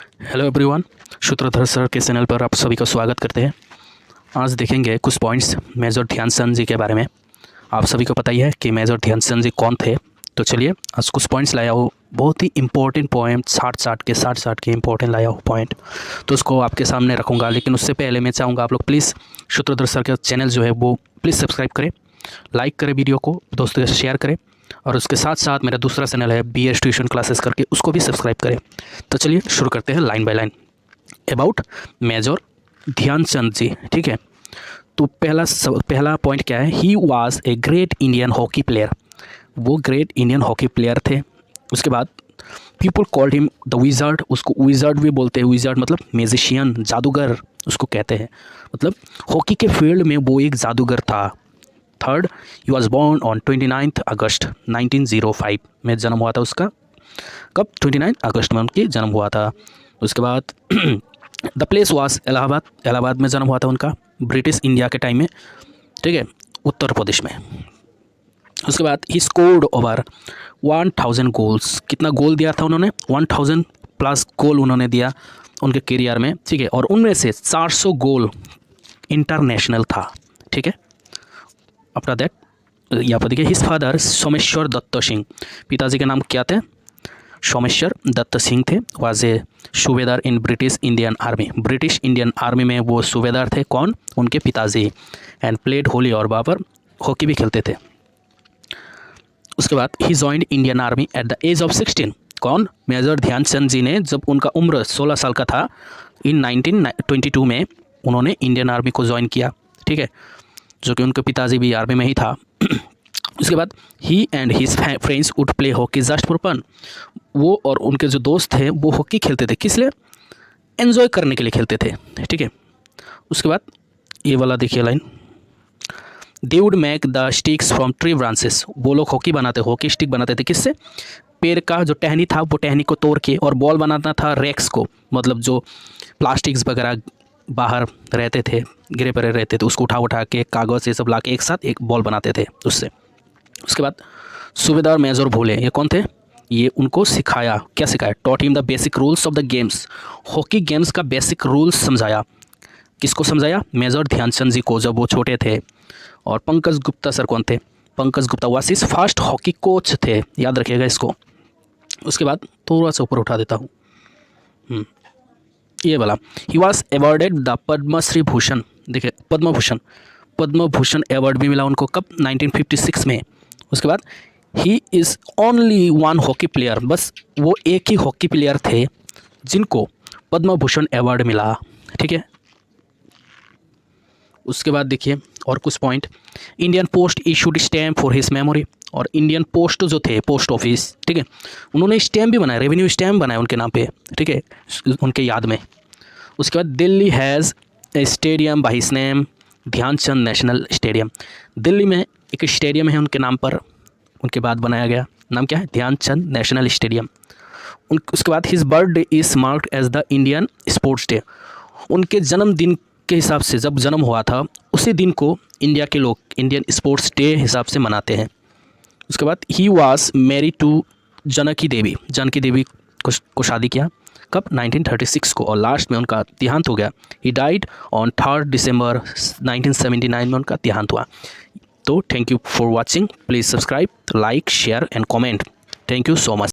Hello everyone, Sutradhar sir के channel पर आप सभी का स्वागत करते हैं। आज देखेंगे कुछ पॉइंट्स मेजर ध्यानचंद जी के बारे में। आप सभी को पता ही है कि मेजर ध्यानचंद जी कौन थे। तो चलिए आज कुछ पॉइंट्स लाया हूँ, बहुत ही इंपॉर्टेंट पॉइंट, 60 के इंपॉर्टेंट लाया हूँ पॉइंट, तो उसको आपके सामने रखूँगा। लेकिन उससे पहले मैं चाहूँगा आप लोग प्लीज़ सूत्रधर सर का चैनल जो है वो प्लीज़ सब्सक्राइब करें, लाइक करें, वीडियो को दोस्तों के साथ शेयर करें, और उसके साथ साथ मेरा दूसरा चैनल है BS ट्यूशन क्लासेस करके, उसको भी सब्सक्राइब करें। तो चलिए शुरू करते हैं line by line about major Dhyan Chand ji. ठीक है, तो पहला पॉइंट क्या है? He was a great Indian hockey player. वो ग्रेट इंडियन हॉकी प्लेयर थे। उसके बाद people called him the wizard. उसको विज़ार्ड भी बोलते हैं। विज़ार्ड मतलब मैजिशियन, जादूगर उसको कहते हैं। मतलब हॉकी के फील्ड में वो एक जादूगर था। Third, he was born on 29 अगस्त 1905 में जन्म हुआ था उसका। कब? 29 अगस्त में उनकी जन्म हुआ था। उसके बाद the place was Allahabad. Allahabad में जन्म हुआ था उनका, ब्रिटिश इंडिया के टाइम में। ठीक है, उत्तर प्रदेश में। उसके बाद ही स्कोर्ड ओवर 1000 गोल्स। कितना गोल दिया था उन्होंने? 1000 प्लस गोल उन्होंने दिया उनके करियर में। ठीक है, और उनमें से 400 गोल इंटरनेशनल था। ठीक है, आफ्टर दैट यहाँ पर देखिए हिज फादर सोमेश्वर दत्त सिंह। पिताजी के नाम क्या थे? सोमेश्वर दत्त सिंह थे। वाज ए सूबेदार in British Indian army. British Indian army में वो सूबेदार थे। कौन? उनके पिताजी। एंड प्लेड होली, और वहाँ पर हॉकी भी खेलते थे। उसके बाद he joined Indian army at the age of 16। कौन? मेजर ध्यानचंद जी ने जब उनका उम्र 16 साल का था, इन 1922 में उन्होंने इंडियन आर्मी को ज्वाइन किया। ठीक है, जो कि उनके पिताजी भी आर्मी में ही था। उसके बाद he and his friends would play hockey just for fun. वो और उनके जो दोस्त थे वो हॉकी खेलते थे। किस लिए? एंजॉय करने के लिए खेलते थे। ठीक है, उसके बाद ये वाला देखिए line, they would make the sticks from tree branches. वो लोग हॉकी बनाते, हॉकी स्टिक बनाते थे। किससे? पेड़ का जो टहनी था वो टहनी को तोड़ के, और बॉल बनाता था रेक्स को, मतलब जो प्लास्टिक्स वगैरह बाहर रहते थे, गिरे पड़े रहते थे, उसको उठा के कागज़ ये सब ला के एक साथ एक बॉल बनाते थे उससे। उसके बाद सूबेदार मेजर भोले, ये कौन थे? ये उनको सिखाया। क्या सिखाया? Taught him the basic rules of the games. Hockey games का बेसिक रूल्स समझाया। किसको समझाया? मेजर ध्यानचंद जी को, जब वो छोटे थे। और पंकज गुप्ता सर कौन थे? Pankaj Gupta was his first hockey coach थे, याद रखिएगा इसको। उसके बाद थोड़ा सा ऊपर उठा देता हूँ, ये वाला, he was awarded the Padma Shri Bhushan. देखिए पद्म भूषण अवार्ड भी मिला उनको। कब? 1956 में। उसके बाद he is only one hockey player. बस वो एक ही हॉकी प्लेयर थे जिनको पद्म भूषण अवार्ड मिला। ठीक है, उसके बाद देखिए और कुछ point, Indian post issued stamp for his memory. और इंडियन पोस्ट जो थे, पोस्ट ऑफिस, ठीक है, उन्होंने स्टैम्प भी बनाया, रेवेन्यू स्टैम्प बनाया उनके नाम पे। ठीक है, उनके याद में। उसके बाद Delhi has a stadium by his name, Dhyan Chand national stadium. Delhi में एक स्टेडियम है उनके नाम पर, उनके बाद बनाया गया। नाम क्या है? Dhyan Chand national stadium. उसके बाद his birthday is marked as the Indian sports day. उनके जन्मदिन के हिसाब से जब जन्म हुआ था उसी दिन को इंडिया के लोग इंडियन स्पोर्ट्स डे हिसाब से मनाते हैं। उसके बाद he was married to Janki Devi. Janki Devi को शादी किया। कब? 1936 को। और लास्ट में उनका देहांत हो गया। ही डाइड ऑन 3 दिसंबर 1979 में उनका देहांत हुआ। तो thank you for watching. Please subscribe, like, share and comment. Thank you so much.